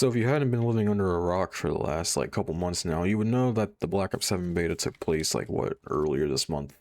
So if you hadn't been living under a rock for the last like couple months now, you would know that the Black Ops 7 beta took place like what earlier this month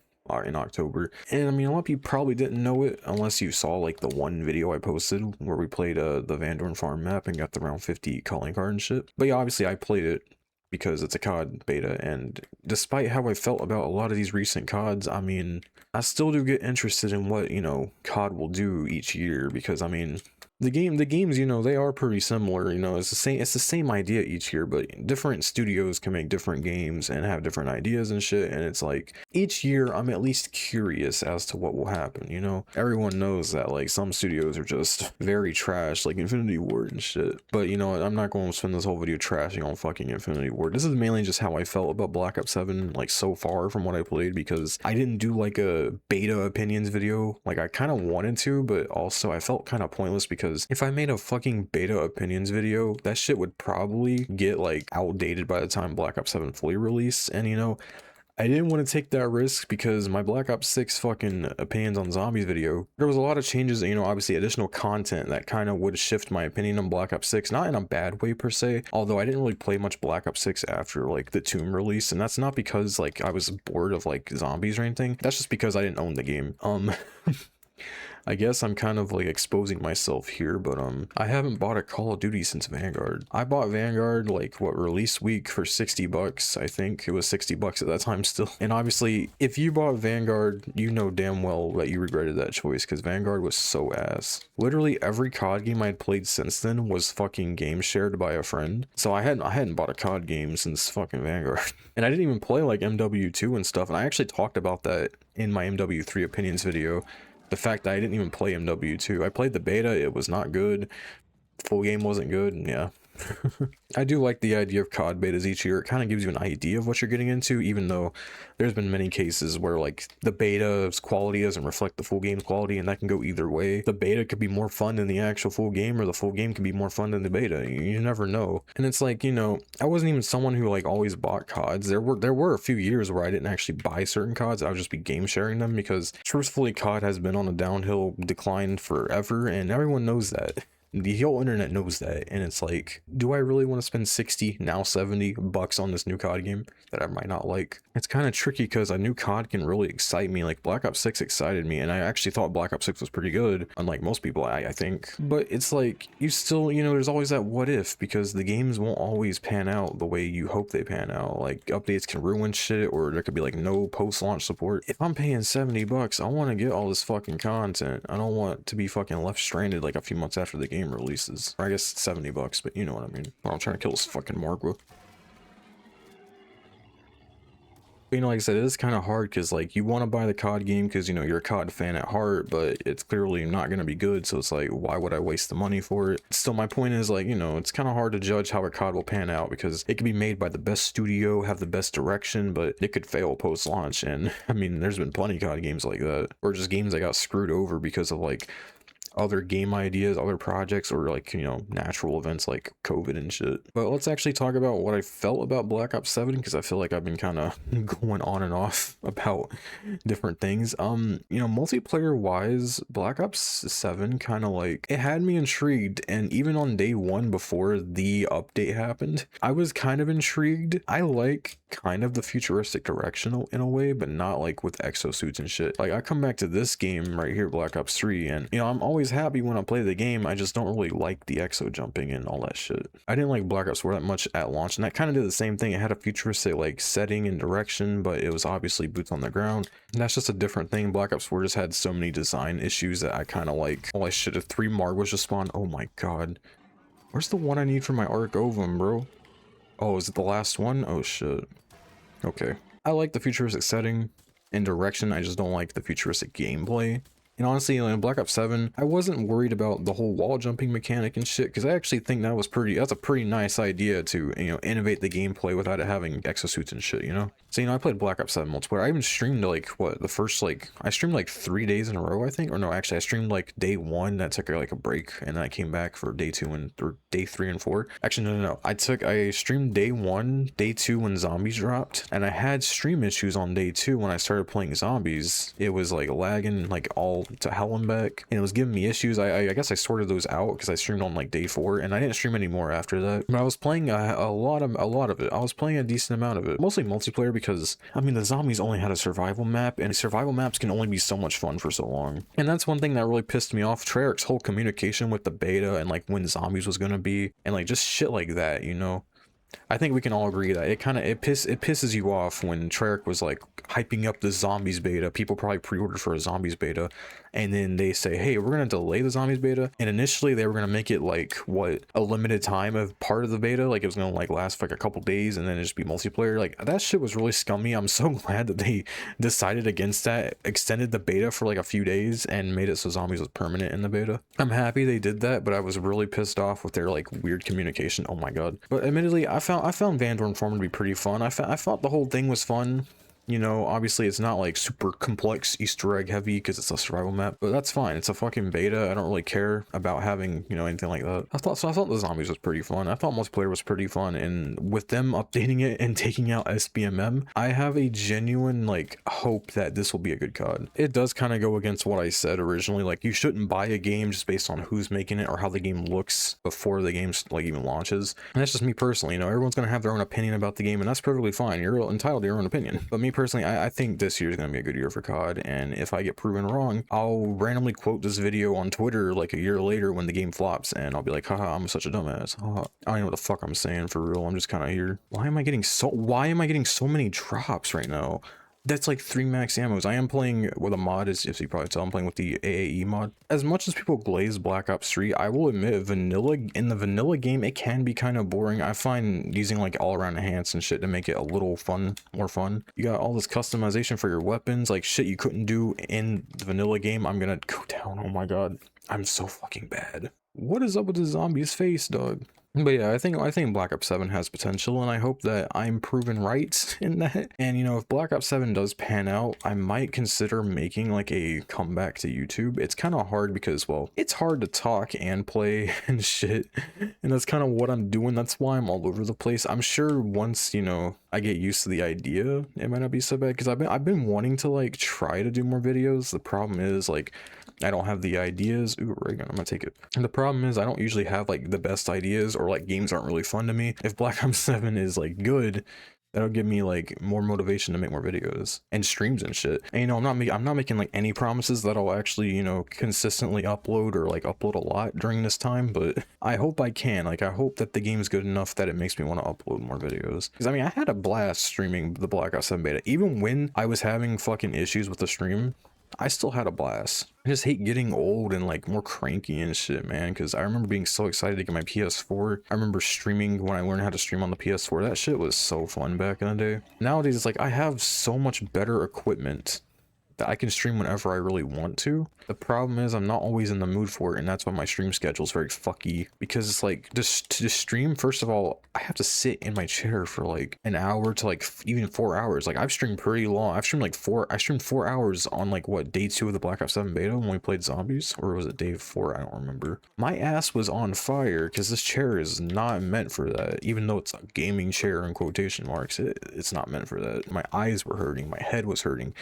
in October. And I mean, a lot of people probably didn't know it unless you saw like the one video I posted where we played the Vanguard farm map and got the round 50 calling card and shit. But yeah, obviously I played it because it's a COD beta, and despite how I felt about a lot of these recent CODs, I mean, I still do get interested in what, you know, COD will do each year, because I mean, the games, you know, they are pretty similar. You know, it's the same idea each year, but different studios can make different games and have different ideas and shit. And it's like each year I'm at least curious as to what will happen. You know, everyone knows that like some studios are just very trash, like Infinity Ward and shit. But you know, I'm not going to spend this whole video trashing on fucking Infinity Ward. This is mainly just how I felt about Black Ops 7, like so far from what I played, because I didn't do like a beta opinions video. Like I kind of wanted to, but also I felt kind of pointless, because if I made a fucking beta opinions video, that shit would probably get like outdated by the time Black Ops 7 fully released. And you know, I didn't want to take that risk, because my Black Ops 6 fucking opinions on zombies video, there was a lot of changes, you know, obviously additional content that kind of would shift my opinion on Black Ops 6, not in a bad way per se, although I didn't really play much Black Ops 6 after like the Tomb release, and that's not because like I was bored of like zombies or anything, that's just because I didn't own the game. I guess I'm kind of like exposing myself here, but I haven't bought a Call of Duty since Vanguard. I bought Vanguard like what, release week for 60 bucks. I think it was 60 bucks at that time still. And obviously if you bought Vanguard, you know damn well that you regretted that choice, because Vanguard was so ass. Literally every COD game I'd played since then was fucking game shared by a friend. So I hadn't bought a COD game since fucking Vanguard. And I didn't even play like MW2 and stuff. And I actually talked about that in my MW3 opinions video. The fact that I didn't even play MW2. I played the beta, it was not good. Full game wasn't good, yeah. I do like the idea of COD betas each year. It kind of gives you an idea of what you're getting into, even though there's been many cases where like the beta's quality doesn't reflect the full game's quality, and that can go either way. The beta could be more fun than the actual full game, or the full game can be more fun than the beta. You never know. And it's like, you know, I wasn't even someone who like always bought CODs. There were a few years where I didn't actually buy certain CODs. I would just be game sharing them, because truthfully COD has been on a downhill decline forever, and everyone knows that. The whole internet knows that, and it's like, do I really want to spend 60, now 70 bucks on this new COD game that I might not like? It's kind of tricky, because a new COD can really excite me. Like Black Ops 6 excited me, and I actually thought Black Ops 6 was pretty good, unlike most people, I think. But it's like, you still, you know, there's always that what if, because the games won't always pan out the way you hope they pan out. Like updates can ruin shit, or there could be like no post-launch support. If I'm paying 70 bucks, I want to get all this fucking content. I don't want to be fucking left stranded like a few months after the game releases. Or I guess 70 bucks, but you know what I mean. Well, I'm trying to kill this fucking Margwa. You know, like I said, it is kind of hard, because like you want to buy the COD game because, you know, you're a COD fan at heart, but it's clearly not going to be good. So it's like, why would I waste the money for it? Still, my point is like, you know, it's kind of hard to judge how a COD will pan out, because it could be made by the best studio, have the best direction, but it could fail post launch. And I mean, there's been plenty of COD games like that, or just games that got screwed over because of like other game ideas, other projects, or like, you know, natural events like COVID and shit. But let's actually talk about what I felt about Black Ops 7, because I feel like I've been kind of going on and off about different things. You know, multiplayer wise, Black Ops 7 kind of like, it had me intrigued, and even on day one before the update happened, I was kind of intrigued. I like kind of the futuristic direction in a way, but not like with exosuits and shit. Like I come back to this game right here, Black Ops 3, and you know, I'm always happy when I play the game. I just don't really like the exo jumping and all that shit. I didn't like Black Ops 4 that much at launch, and that kind of did the same thing. It had a futuristic like setting and direction, but it was obviously boots on the ground. And that's just a different thing. Black Ops 4 just had so many design issues that I kind of like. Oh, I should have 3 Margwas just spawned. Oh my god. Where's the one I need for my Arc Ovum, bro? Oh, is it the last one? Oh shit. Okay. I like the futuristic setting and direction. I just don't like the futuristic gameplay. And honestly, in Black Ops 7, I wasn't worried about the whole wall jumping mechanic and shit, because I actually think that's a pretty nice idea to, you know, innovate the gameplay without it having exosuits and shit, you know? So, you know, I played Black Ops 7 multiplayer. I even streamed like, what, the first, like, I streamed like 3 days in a row, I think? Or no, actually, I streamed like day 1, that took like a break, and then I came back for day 2 and, or day 3 and 4. Actually, no. I streamed day 1, day 2 when zombies dropped, and I had stream issues on day 2 when I started playing zombies. It was like lagging like all to hell and back, and it was giving me issues. I guess I sorted those out because I streamed on like day 4, and I didn't stream anymore after that. But I was playing a lot of it. I was playing a decent amount of it, mostly multiplayer, because I mean the zombies only had a survival map, and survival maps can only be so much fun for so long. And that's one thing that really pissed me off. Treyarch's whole communication with the beta and like when zombies was gonna be, and like just shit like that, you know. I think we can all agree that it pisses you off when Treyarch was like hyping up the zombies beta. People probably pre-ordered for a zombies beta, and then they say, hey, we're gonna delay the zombies beta, and initially they were gonna make it like what, a limited time of part of the beta, like it was gonna like last for like a couple days and then it just be multiplayer. Like that shit was really scummy. I'm so glad that they decided against that, extended the beta for like a few days and made it so zombies was permanent in the beta. I'm happy they did that, but I was really pissed off with their like weird communication. Oh my god. But admittedly, I found Vanguard Forum to be pretty fun. I thought the whole thing was fun. You know, obviously it's not like super complex Easter egg heavy because it's a survival map, but that's fine. It's a fucking beta. I don't really care about having, you know, anything like that. I thought the zombies was pretty fun. I thought multiplayer was pretty fun, and with them updating it and taking out SBMM, I have a genuine like hope that this will be a good COD. It does kind of go against what I said originally, like you shouldn't buy a game just based on who's making it or how the game looks before the game like even launches. And that's just me personally. You know, everyone's gonna have their own opinion about the game, and that's perfectly fine. You're entitled to your own opinion. But me personally, I think this year is going to be a good year for COD, and if I get proven wrong, I'll randomly quote this video on Twitter like a year later when the game flops, and I'll be like, haha, I'm such a dumbass. Haha. I don't know what the fuck I'm saying for real. I'm just kind of here. Why am I getting so many drops right now? That's like 3 max ammos. I am playing with a mod, as you probably tell, I'm playing with the AAE mod. As much as people glaze Black Ops 3, I will admit in the vanilla game, it can be kind of boring. I find using like all around enhance and shit to make it a little more fun. You got all this customization for your weapons, like shit you couldn't do in the vanilla game. I'm gonna go down. Oh my god. I'm so fucking bad. What is up with the zombie's face, dog? But yeah, I think Black Ops 7 has potential, and I hope that I'm proven right in that. And you know, if Black Ops 7 does pan out, I might consider making like a comeback to YouTube. It's kind of hard because, well, it's hard to talk and play and shit, and that's kind of what I'm doing. That's why I'm all over the place. I'm sure once, you know, I get used to the idea, it might not be so bad, because I've been wanting to like try to do more videos. The problem is like I don't have the ideas. Ooh, Reagan, I'm gonna take it. And the problem is I don't usually have like the best ideas, or like games aren't really fun to me. If Black Ops 7 is like good, that'll give me like more motivation to make more videos and streams and shit. And you know, I'm not making like any promises that I'll actually, you know, consistently upload or like upload a lot during this time, but I hope I can. Like I hope that the game is good enough that it makes me want to upload more videos. Because I mean, I had a blast streaming the Black Ops 7 beta. Even when I was having fucking issues with the stream, I still had a blast. I just hate getting old and like more cranky and shit, man, because I remember being so excited to get my PS4. I remember streaming when I learned how to stream on the PS4. That shit was so fun back in the day. Nowadays, it's like I have so much better equipment that I can stream whenever I really want to. The problem is I'm not always in the mood for it, and that's why my stream schedule is very fucky, because it's like just to stream, first of all, I have to sit in my chair for like an hour to like even 4 hours. Like I've streamed pretty long. I streamed 4 hours on like what, day 2 of the Black Ops 7 beta when we played zombies, or was it day 4? I don't remember. My ass was on fire because this chair is not meant for that. Even though it's a gaming chair in quotation marks, it's not meant for that. My eyes were hurting, my head was hurting,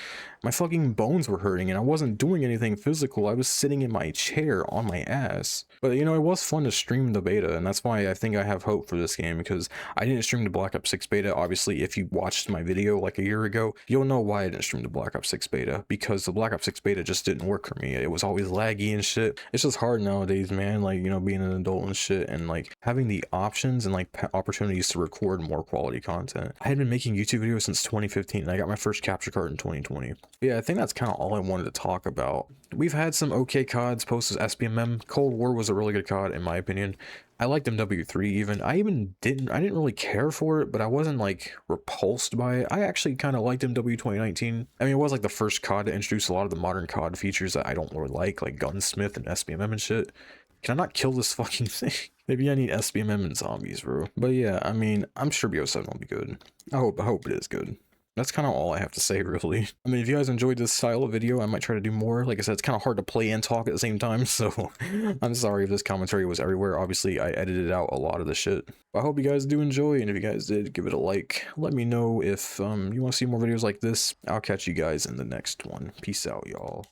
my fucking bones were hurting, and I wasn't doing anything physical. I was sitting in my chair on my ass. But you know, it was fun to stream the beta, and that's why I think I have hope for this game, because I didn't stream the Black Ops 6 beta. Obviously, if you watched my video like a year ago, you'll know why I didn't stream the Black Ops 6 beta, because the Black Ops 6 beta just didn't work for me. It was always laggy and shit. It's just hard nowadays, man, like, you know, being an adult and shit, and like having the options and like opportunities to record more quality content. I had been making YouTube videos since 2015, and I got my first capture card in 2020. But yeah, I think that's kind of all I wanted to talk about. We've had some okay CODs post as SBMM. Cold War was a really good COD in my opinion. I liked MW3 even. I didn't really care for it, but I wasn't like repulsed by it. I actually kind of liked MW 2019. I mean, it was like the first COD to introduce a lot of the modern COD features that I don't really like Gunsmith and SBMM and shit. Can I not kill this fucking thing? Maybe I need SBMM and zombies, bro. But yeah, I mean, I'm sure BO7 will be good. I hope it is good. That's kind of all I have to say, really. I mean, if you guys enjoyed this style of video, I might try to do more. Like I said, it's kind of hard to play and talk at the same time, so I'm sorry if this commentary was everywhere. Obviously, I edited out a lot of the shit. But I hope you guys do enjoy, and if you guys did, give it a like. Let me know if you want to see more videos like this. I'll catch you guys in the next one. Peace out, y'all.